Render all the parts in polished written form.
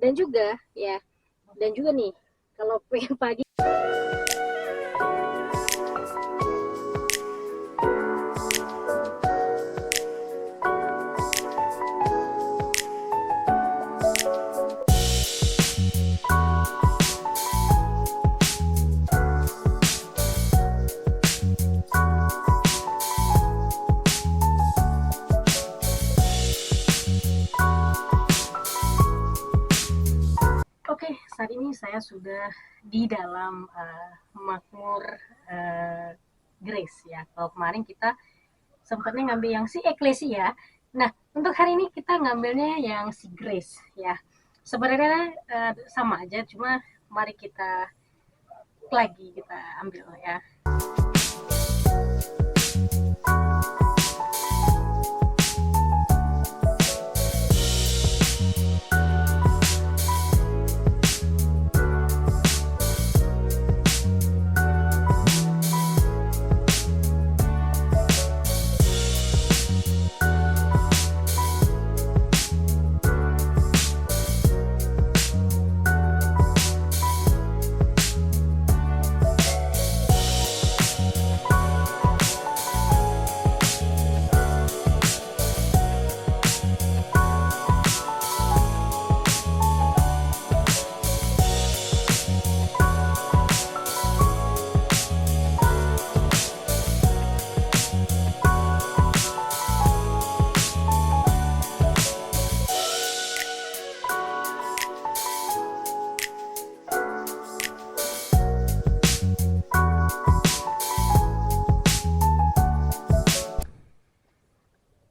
Dan juga ya, dan juga nih kalau pengen pagi. Oke, saat ini saya sudah di dalam Makmur Grace ya. Kalau kemarin kita sempatnya ngambil yang si Ecclesia. Nah, untuk hari ini kita ngambilnya yang si Grace ya. Sebenarnya sama aja, cuma mari kita ambil ya.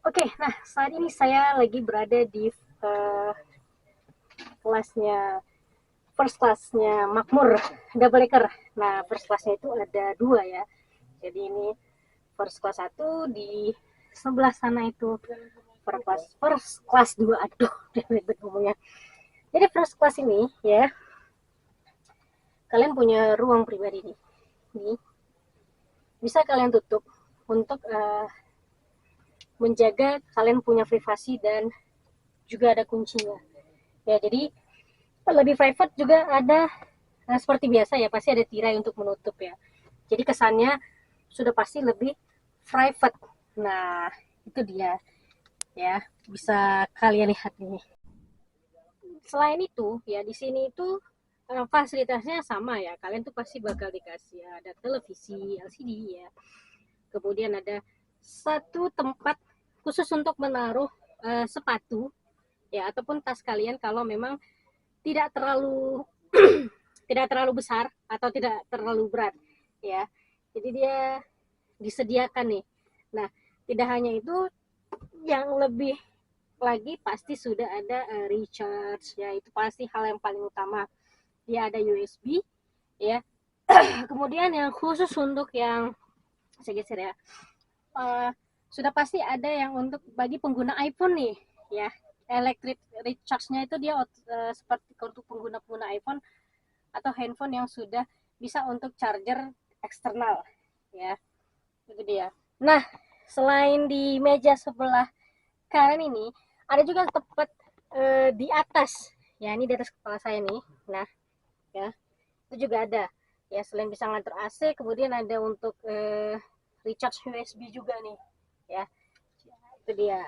Oke, nah saat ini saya lagi berada di kelasnya first classnya Makmur double decker. Nah, first classnya itu ada 2 ya. Jadi ini first class 1, di sebelah sana itu first class 2. Aduh, ribet ngomongnya. Jadi first class ini ya, kalian punya ruang pribadi nih. Ini bisa kalian tutup untuk menjaga kalian punya privasi dan juga ada kuncinya. Ya, jadi lebih private juga ada seperti biasa ya, pasti ada tirai untuk menutup ya. Jadi kesannya sudah pasti lebih private. Nah, itu dia ya, bisa kalian lihat nih. Selain itu ya, di sini itu fasilitasnya sama ya. Kalian tuh pasti bakal dikasih ada televisi LCD ya. Kemudian ada satu tempat khusus untuk menaruh sepatu ya, ataupun tas kalian kalau memang tidak terlalu tidak terlalu besar atau tidak terlalu berat ya. Jadi dia disediakan nih. Nah, tidak hanya itu, yang lebih lagi pasti sudah ada recharge ya, itu pasti hal yang paling utama. Dia ada USB ya. Kemudian yang khusus untuk yang saya geser ya, sudah pasti ada yang untuk bagi pengguna iPhone nih ya. Electric recharge-nya itu dia seperti untuk pengguna iPhone atau handphone yang sudah bisa untuk charger eksternal ya. Itu dia. Nah, selain di meja sebelah kanan ini ada juga tempat di atas ya, ini di atas kepala saya nih. Nah ya, itu juga ada ya, selain bisa nganter AC, kemudian ada untuk recharge USB juga nih ya. Itu dia.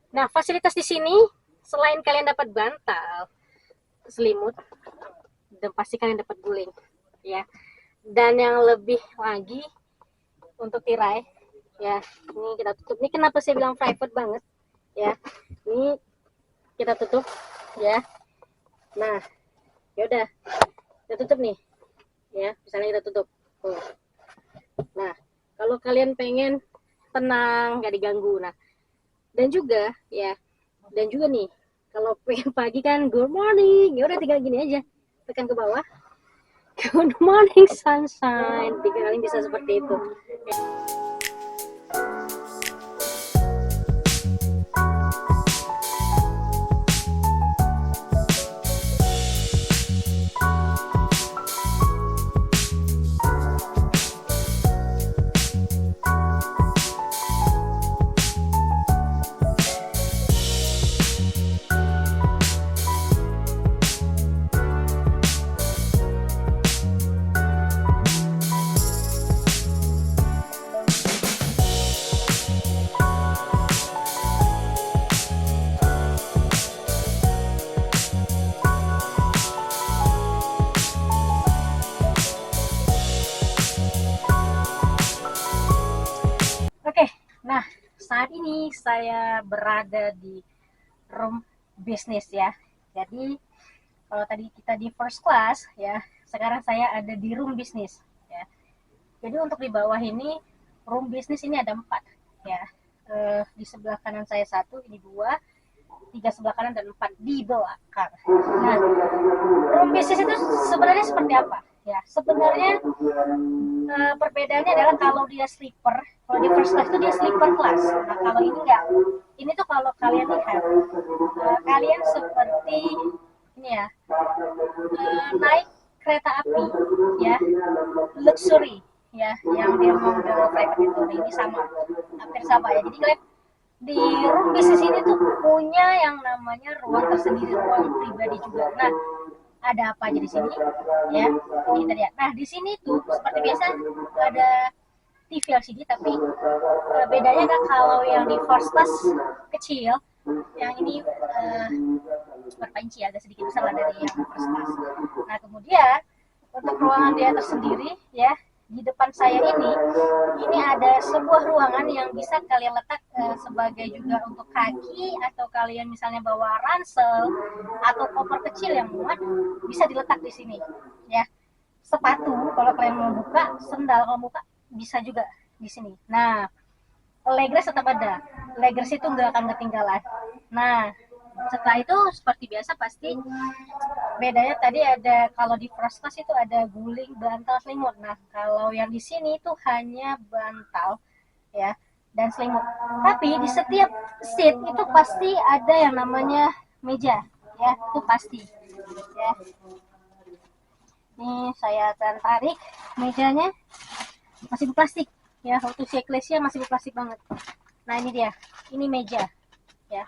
Nah, fasilitas di sini selain kalian dapat bantal, selimut, dan pasti kalian dapat guling ya. Dan yang lebih lagi untuk tirai ya, ini kita tutup. Ini kenapa saya bilang private banget ya. Ini kita tutup ya. Nah, yaudah kita tutup nih ya, misalnya kita tutup. Nah, kalau kalian pengen tenang, gak diganggu. Nah, dan juga nih, kalau pengen pagi kan good morning, ya udah tinggal gini aja, tekan ke bawah, good morning sunshine, kalian bisa seperti itu. saat ini saya berada di room bisnis ya. Jadi kalau tadi kita di first class ya, sekarang saya ada di room bisnis ya. Jadi untuk di bawah ini room bisnis ini ada 4 ya. Di sebelah kanan saya 1, ini 2, 3 sebelah kanan dan 4 di belakang. Nah, room bisnis itu sebenarnya seperti apa? Ya, sebenarnya perbedaannya adalah kalau dia sleeper, kalau di first class itu dia sleeper class. Nah, kalau ini enggak. Ini tuh kalau kalian lihat, kalian seperti ini ya, naik kereta api ya, luxury ya, yang dia model private itu. Ini sama, hampir sama ya. Jadi kalian di room bisnis ini tuh punya yang namanya ruang tersendiri, ruang pribadi juga. Nah, ada apa aja di sini ya, ini tadi ya. Nah, di sini tuh seperti biasa ada TV LCD, tapi bedanya kan kalau yang di first class kecil, yang ini berapa inci, agak sedikit besar lah dari yang first class. Nah, kemudian untuk ruangan dia tersendiri ya, di depan saya ini ada sebuah ruangan yang bisa kalian letak sebagai juga untuk kaki, atau kalian misalnya bawa ransel atau koper kecil yang muat, bisa diletak di sini ya. Sepatu kalau kalian mau buka, sendal kalau buka bisa juga di sini. Nah, legress tetap ada, legress itu nggak akan ketinggalan. Nah, setelah itu seperti biasa pasti bedanya tadi ada, kalau di first class itu ada guling, bantal, selimut. Nah, kalau yang di sini itu hanya bantal ya dan selimut. Tapi di setiap seat itu pasti ada yang namanya meja ya, itu pasti ya. Ini saya akan tarik mejanya, masih berplastik ya, waktu si Ecclesia masih berplastik banget. Nah, ini dia, ini meja ya.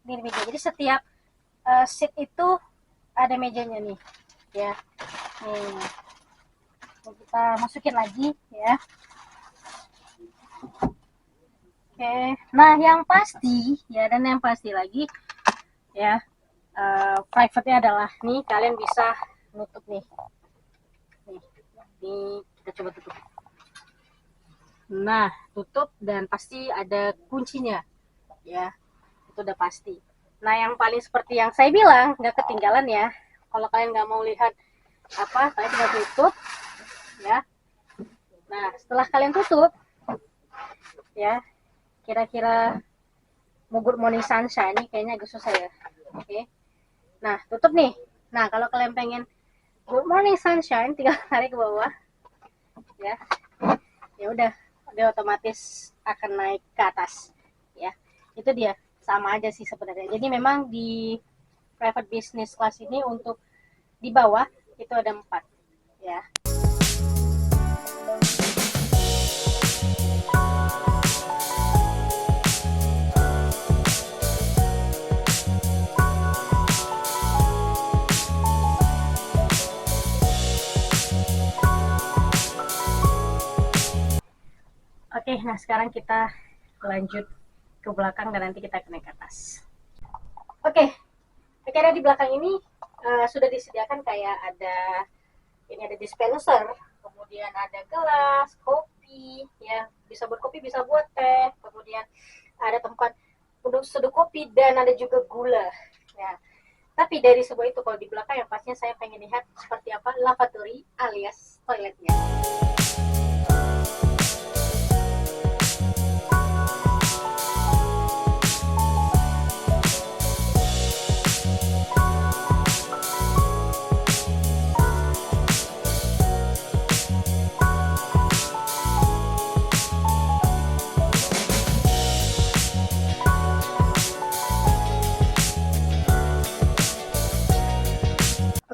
Ini meja. Jadi setiap seat itu ada mejanya nih ya. Nih, kita masukin lagi ya. Oke. Nah, yang pasti ya, dan yang pasti lagi ya, private-nya adalah nih, kalian bisa nutup nih. Nih kita coba tutup. Nah, tutup dan pasti ada kuncinya ya. Itu udah pasti. Nah, yang paling seperti yang saya bilang, nggak ketinggalan ya. Kalau kalian nggak mau lihat apa, kalian tinggal tutup ya. Nah, setelah kalian tutup ya, kira-kira mau Good Morning Sunshine ini kayaknya agak susah ya. Oke. Nah, tutup nih. Nah, kalau kalian pengen Good Morning Sunshine, tinggal tarik ke bawah ya. Ya udah, dia otomatis akan naik ke atas ya. Itu dia, sama aja sih sebenarnya. Jadi memang di private business class ini untuk di bawah itu ada 4 ya. Oke, nah sekarang kita lanjut ke belakang dan nanti kita naik ke atas. Oke, karena di belakang ini sudah disediakan kayak ada, ini ada dispenser, kemudian ada gelas, kopi, ya bisa buat kopi, bisa buat teh, kemudian ada tempat untuk seduh kopi dan ada juga gula. Ya, tapi dari semua itu kalau di belakang yang pastinya saya pengen lihat seperti apa lavatory alias toiletnya.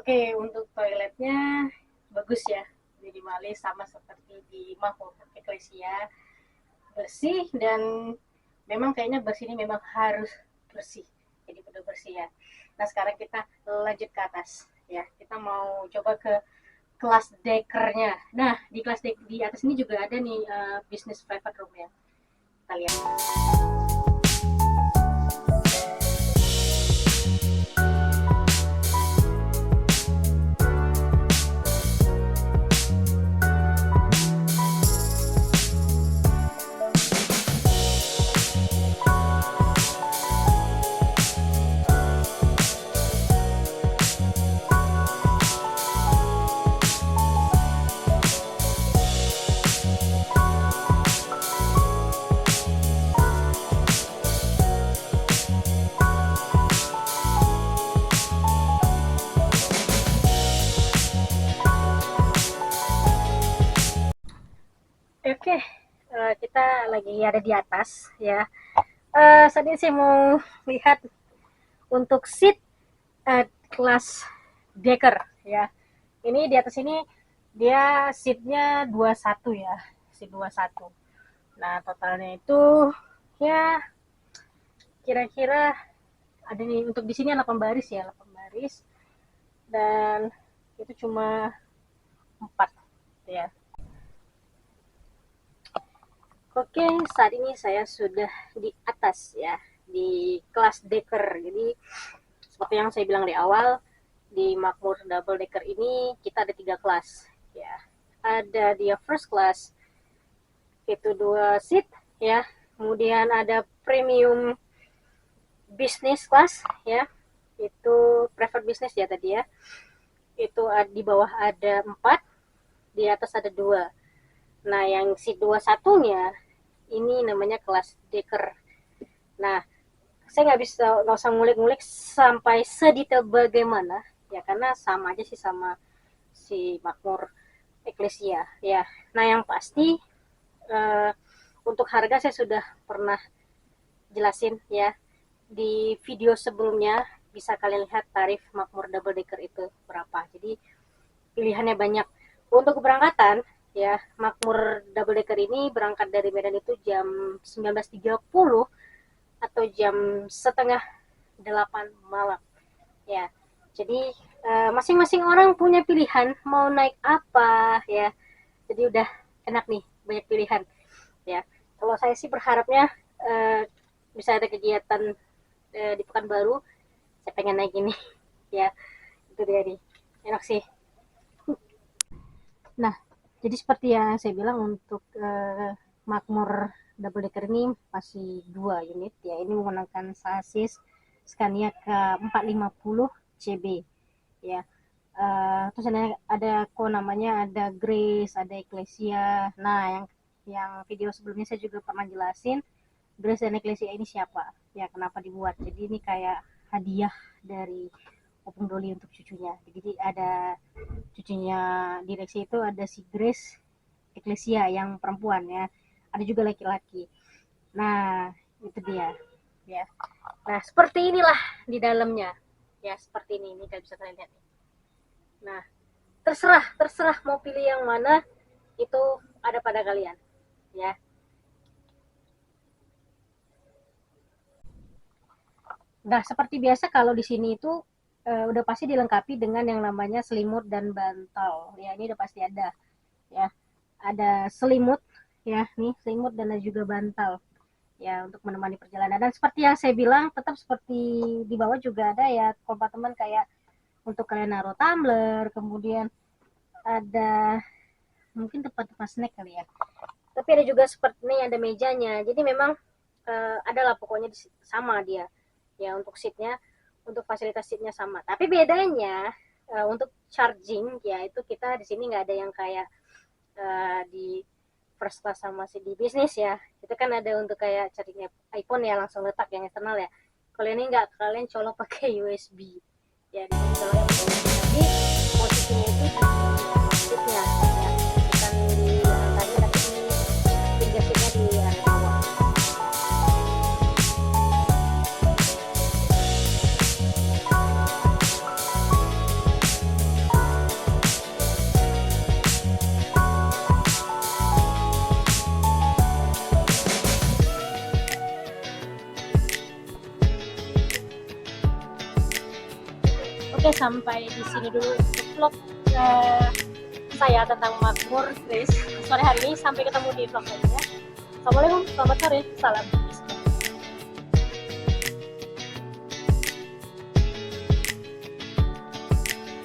Oke, untuk toiletnya bagus ya, minimalis sama seperti di Mahmud Ecclesia, bersih, dan memang kayaknya bersih ini memang harus bersih, jadi benar bersih ya. Nah, sekarang kita lanjut ke atas ya, kita mau coba ke kelas dekernya. Nah, di kelas di atas ini juga ada nih business private room ya, kita lihat. lagi ada di atas ya. Saat ini saya mau lihat untuk seat kelas Decker ya. Ini di atas ini dia seatnya 21 ya, seat 21. Nah totalnya itu ya kira-kira ada nih, untuk di sini 8 baris ya, 8 baris, dan itu cuma 4 ya. Oke, saat ini saya sudah di atas ya, di kelas Decker. Jadi seperti yang saya bilang di awal, di Makmur double decker ini kita ada 3 kelas ya. Ada dia first class, itu 2 seat ya. Kemudian ada premium business class ya, itu preferred business ya tadi ya. Itu di bawah ada 4, di atas ada 2. Nah yang seat 21-nya ini namanya kelas Decker. Nah saya nggak usah ngulik-ngulik sampai sedetail bagaimana ya, karena sama aja sih sama si Makmur Eklesia ya. Nah yang pasti untuk harga saya sudah pernah jelasin ya di video sebelumnya, bisa kalian lihat tarif Makmur double decker itu berapa. Jadi pilihannya banyak. Untuk keberangkatan ya, Makmur double decker ini berangkat dari Medan itu jam 19.30 atau jam setengah 8 malam ya. Jadi masing-masing orang punya pilihan mau naik apa ya. Jadi udah enak nih, banyak pilihan ya. Kalau saya sih berharapnya bisa ada kegiatan di Pekanbaru, saya pengen naik ini ya. Itu dia nih, enak sih. Nah jadi seperti yang saya bilang, untuk Makmur double decker ini masih 2 unit ya. Ini menggunakan sasis Scania K450 CB ya. Terus ada namanya, ada Grace, ada Ecclesia. Nah yang video sebelumnya saya juga pernah jelasin Grace dan Ecclesia ini siapa ya, kenapa dibuat. Jadi ini kayak hadiah dari Opung Doli untuk cucunya. Jadi ada cucunya direksi itu, ada si Grace Ecclesia yang perempuan ya, ada juga laki-laki. Nah itu dia ya. Nah seperti inilah di dalamnya ya, seperti ini kalian bisa kalian lihat. Nah terserah mau pilih yang mana, itu ada pada kalian ya. Nah seperti biasa kalau di sini itu udah pasti dilengkapi dengan yang namanya selimut dan bantal ya. Ini udah pasti ada ya, ada selimut ya, nih selimut dan ada juga bantal ya untuk menemani perjalanan. Dan seperti yang saya bilang, tetap seperti di bawah juga ada ya kompartemen kayak untuk kalian naruh tumbler, kemudian ada mungkin tempat-tempat snack kali ya. Tapi ada juga seperti ini, ada mejanya. Jadi memang adalah pokoknya sama dia ya, untuk seatnya, untuk fasilitas seatnya sama. Tapi bedanya untuk charging ya, itu kita di sini nggak ada yang kayak di first class sama di bisnis ya. Itu kan ada untuk kayak charging iPhone ya, langsung letak yang eksternal ya. Kalau ini nggak, kalian colok pakai USB ya. Di sini coloknya pakai USB. Jadi posisinya itu di seatnya ya, bukan di tadi, tapi di pinggir seatnya di area bawah. Oke, sampai di sini dulu untuk vlog saya tentang Makmur Grace sore hari ini. Sampai ketemu di vlog lainnya. Assalamualaikum, selamat sore, salam.